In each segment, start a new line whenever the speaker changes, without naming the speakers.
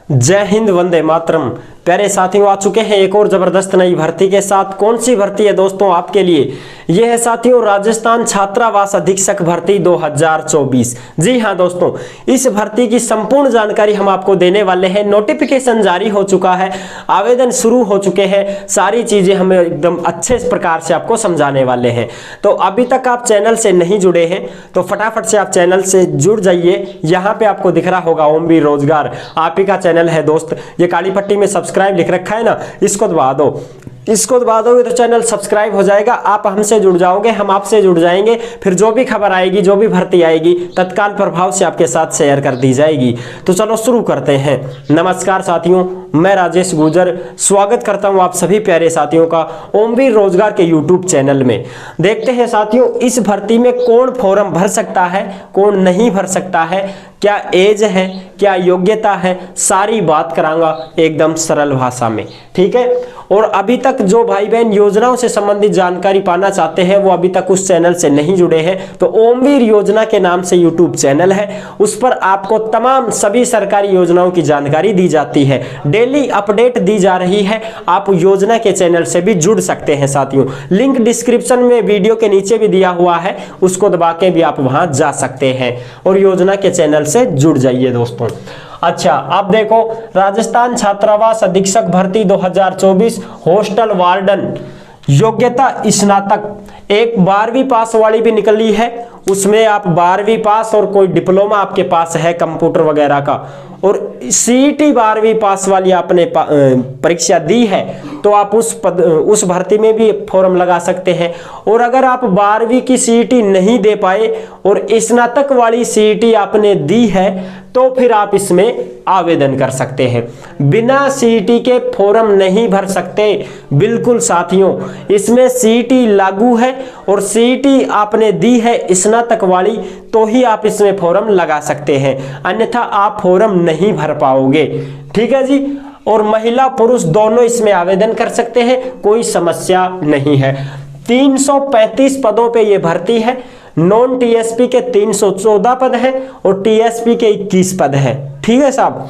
जय हिंद, वंदे मातरम। प्यारे साथियों, आ चुके हैं एक और जबरदस्त नई भर्ती के साथ। कौन सी भर्ती है दोस्तों आपके लिए? यह है साथियों राजस्थान छात्रावास अधीक्षक भर्ती 2024। जी हां दोस्तों, इस भर्ती की संपूर्ण जानकारी हम आपको देने वाले हैं। नोटिफिकेशन जारी हो चुका है, आवेदन शुरू हो चुके हैं, सारी चीजें हम एकदम अच्छे प्रकार से आपको समझाने वाले हैं। तो अभी तक आप चैनल से नहीं जुड़े हैं तो फटाफट से आप चैनल से जुड़ जाइए। यहाँ पे आपको दिख रहा होगा ओम वीर रोजगार, आप ही का चैनल है दोस्त। ये काली पट्टी में सब्सक्राइब लिख रखा है ना, इसको दबा दो। इसको दबा दोगे तो चैनल सब्सक्राइब हो जाएगा, आप हमसे जुड़ जाओगे, हम आपसे जुड़ जाएंगे। फिर जो भी खबर आएगी, जो भी भर्ती आएगी, तत्काल प्रभाव से आपके साथ शेयर कर दी जाएगी। तो चलो शुरू करते हैं। नमस्कार साथियों, मैं राजेश गुर्जर स्वागत करता हूं आप सभी प्यारे साथियों का ओम वीर रोजगार के यूट्यूब चैनल में। देखते हैं साथियों, इस भर्ती में कौन फॉर्म भर सकता है, कौन नहीं भर सकता है, क्या एज है, क्या योग्यता है, सारी बात करांगा एकदम सरल भाषा में, ठीक है। और अभी तक जो भाई बहन योजनाओं से संबंधित जानकारी पाना चाहते हैं, वो अभी तक उस चैनल से नहीं जुड़े हैं, तो ओमवीर योजना के नाम से यूट्यूब चैनल है, उस पर आपको तमाम सभी सरकारी योजनाओं की जानकारी दी जाती है, डेली अपडेट दी जा रही है। आप योजना के चैनल से भी जुड़ सकते हैं साथियों। लिंक डिस्क्रिप्शन में वीडियो के नीचे भी दिया हुआ है, उसको दबा के भी आप वहां जा सकते हैं और योजना के चैनल से जुड़ जाइए दोस्तों। अच्छा, अब देखो, राजस्थान छात्रावास अधीक्षक भर्ती 2024, हॉस्टल वार्डन, योग्यता स्नातक। एक 12वीं पास वाली भी निकली है, उसमें आप 12वीं पास और कोई डिप्लोमा आपके पास है कंप्यूटर वगैरह का, और सीईटी 12वीं पास वाली आपने परीक्षा दी है, तो आप उस भर्ती में भी फॉर्म लगा सकते हैं। और अगर आप 12वीं की सीईटी नहीं दे पाए और स्नातक वाली सीईटी आपने दी है, तो फिर आप इसमें आवेदन कर सकते हैं। बिना सीईटी के फॉर्म नहीं भर सकते, बिल्कुल साथियों। इसमें सीईटी लागू है और सीईटी आपने दी है स्नातक वाली, तो ही आप इसमें फॉर्म लगा सकते हैं, अन्यथा आप फॉर्म नहीं भर पाओगे, ठीक है जी। और महिला पुरुष दोनों इसमें आवेदन कर सकते हैं, कोई समस्या नहीं है। 335 पदों पे ये भर्ती है। नॉन टीएसपी के 314 पद हैं और टीएसपी के 21 पद हैं, ठीक है साहब।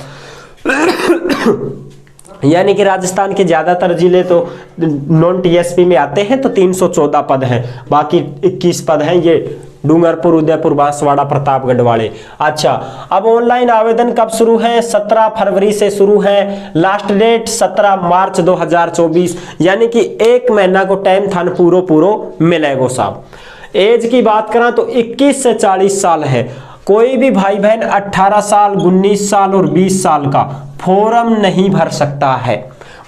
यानी कि राजस्थान के ज्यादातर जिले तो नॉन टीएसपी में आते हैं, तो 314 पद हैं, बाकी 21 पद हैं ये डूंगरपुर, उदयपुर, बांसवाड़ा, प्रतापगढ़ वाले। अच्छा, अब ऑनलाइन आवेदन कब शुरू है? 17 फरवरी से शुरू है। लास्ट डेट 17 मार्च 2024, यानी कि 1 महीना को टाइम थान पूरो मिलेगा साहब। एज की बात करें तो 21 से 40 साल है। कोई भी भाई बहन 18 साल, 19 साल और 20 साल का फॉर्म नहीं भर सकता है।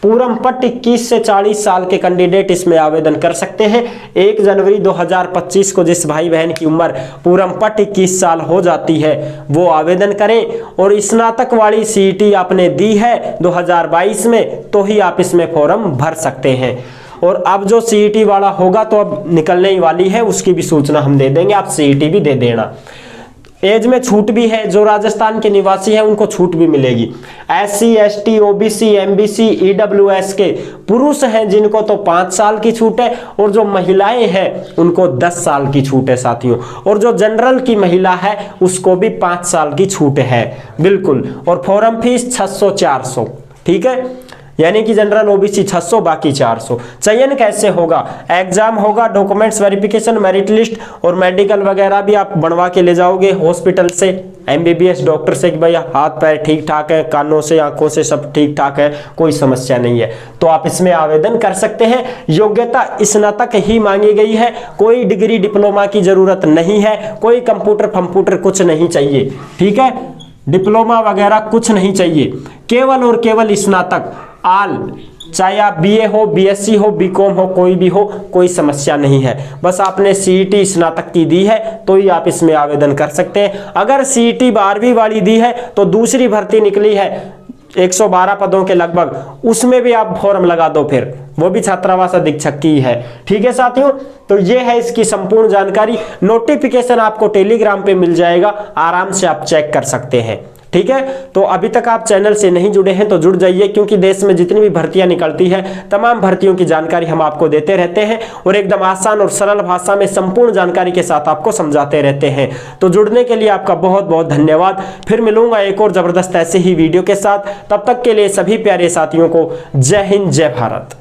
पूरम पट 21 से 40 साल के कैंडिडेट इसमें आवेदन कर सकते हैं। 1 जनवरी 2025 को जिस भाई बहन की उम्र पूरम पट 21 साल हो जाती है, वो आवेदन करें। और स्नातक वाली सीईटी आपने दी है 2022 में, तो ही आप इसमें फॉर्म भर सकते हैं। और अब जो सीईटी वाला होगा तो अब निकलने ही वाली है, उसकी भी सूचना हम दे देंगे, आप सीईटी भी दे देना। एज में छूट भी है, जो राजस्थान के निवासी हैं उनको छूट भी मिलेगी। SC, ST, OBC, MBC, EWS के पुरुष हैं जिनको तो 5 साल की छूट है, और जो महिलाएं हैं उनको 10 साल की छूट है साथियों। और जो जनरल की महिला है उसको भी 5 साल की छूट है, बिल्कुल। और फॉर्म फीस 600-400, ठीक है। यानी कि जनरल OBC 600, बाकी 400। चयन कैसे होगा? एग्जाम होगा, डॉक्यूमेंट्स वेरिफिकेशन, मेरिट लिस्ट और मेडिकल वगैरह भी आप बनवा के ले जाओगे हॉस्पिटल से, MBBS डॉक्टर से कि भाई हाथ पैर ठीक ठाक है, कानों से आंखों से सब ठीक ठाक है, कोई समस्या नहीं है, तो आप इसमें आवेदन कर सकते हैं। योग्यता स्नातक ही मांगी गई है, कोई डिग्री डिप्लोमा की जरूरत नहीं है, कोई कंप्यूटर कुछ नहीं चाहिए, ठीक है। डिप्लोमा वगैरह कुछ नहीं चाहिए, केवल और केवल स्नातक आल, चाहे आप BA हो, BSc हो, BCom हो, कोई भी हो, कोई समस्या नहीं है। बस आपने सीईटी स्नातक की दी है तो ही आप इसमें आवेदन कर सकते हैं। अगर सीईटी 12वीं वाली दी है तो दूसरी भर्ती निकली है 112 पदों के लगभग, उसमें भी आप फॉर्म लगा दो, फिर वो भी छात्रावास अधीक्षक की है, ठीक है साथियों। तो ये है इसकी संपूर्ण जानकारी। नोटिफिकेशन आपको टेलीग्राम पे मिल जाएगा, आराम से आप चेक कर सकते हैं। ठीक है, तो अभी तक आप चैनल से नहीं जुड़े हैं तो जुड़ जाइए, क्योंकि देश में जितनी भी भर्तियां निकलती है तमाम भर्तियों की जानकारी हम आपको देते रहते हैं और एकदम आसान और सरल भाषा में संपूर्ण जानकारी के साथ आपको समझाते रहते हैं। तो जुड़ने के लिए आपका बहुत बहुत धन्यवाद। फिर मिलूंगा एक और जबरदस्त ऐसे ही वीडियो के साथ, तब तक के लिए सभी प्यारे साथियों को जय हिंद, जय भारत।